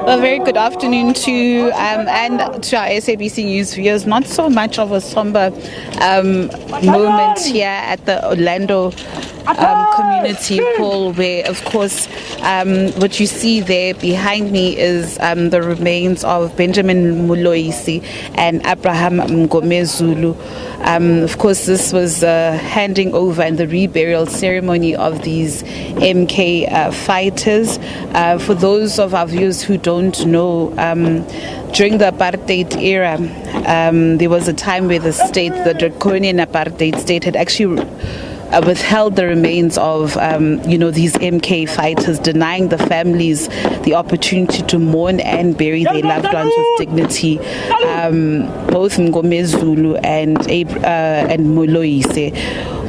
A very good afternoon to you and to our SABC News viewers. Not so much of a somber moment here at the Orlando Community Hall, where, of course, what you see there behind me is the remains of Benjamin Moloise and Abraham Mngomezulu. Of course, this was handing over and the reburial ceremony of these MK fighters. For those of our viewers who don't know, during the apartheid era, there was a time where the draconian apartheid state had actually withheld the remains of, these MK fighters, denying the families the opportunity to mourn and bury their loved ones with dignity. Both Mngomezulu and Moloise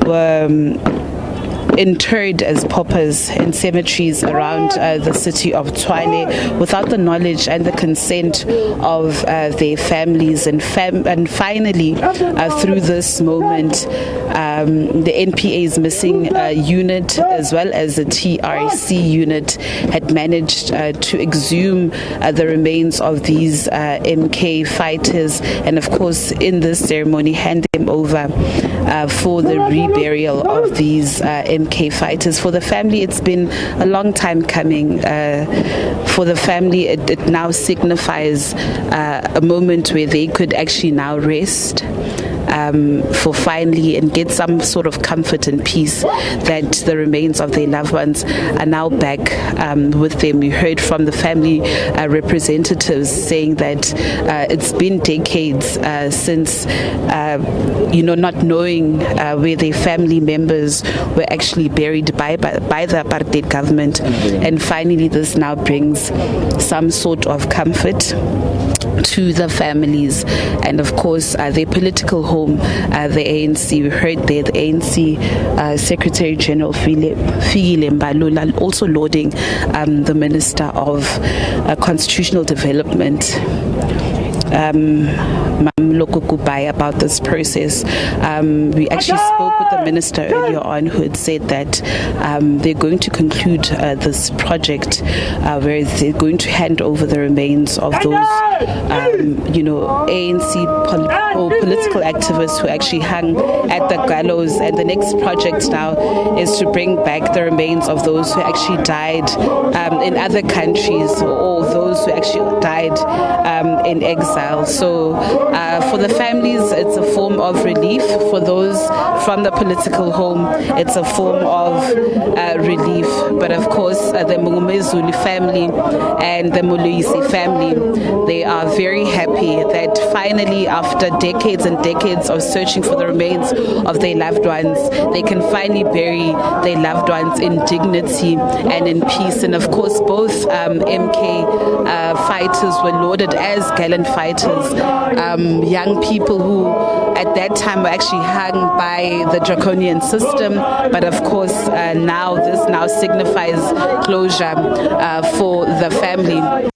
were interred as paupers in cemeteries around the city of Tshwane without the knowledge and the consent of their families. And finally, through this moment, the NPA's missing unit as well as the TRC unit had managed to exhume the remains of these MK fighters, and of course in this ceremony hand them over for the reburial of these MK fighters. For the family, it's been a long time coming. For the family, it now signifies a moment where they could actually now rest for finally and get some sort of comfort and peace that the remains of their loved ones are now back with them. We heard from the family representatives saying that it's been decades since not knowing where their family members were actually buried by the apartheid government, and finally this now brings some sort of comfort to the families and of course their political home, the ANC. We heard there the ANC Secretary General Fikile Mbalula also lauding the Minister of Constitutional Development, about this process. We actually spoke with the minister earlier on, who had said that they're going to conclude this project where they're going to hand over the remains of those ANC political activists who actually hung at the gallows. And the next project now is to bring back the remains of those who actually died in other countries, or those who actually died in exile. So for the families, it's a form of relief. For those from the political home, it's a form of relief. But of course, the Mngomezulu family and the Moloise family, they are very happy that finally, after decades and decades of searching for the remains of their loved ones, they can finally bury their loved ones in dignity and in peace. And of course, both MK fighters were lauded as gallant fighters, young people who at that time were actually hung by the draconian system. But of course, this now signifies closure for the family.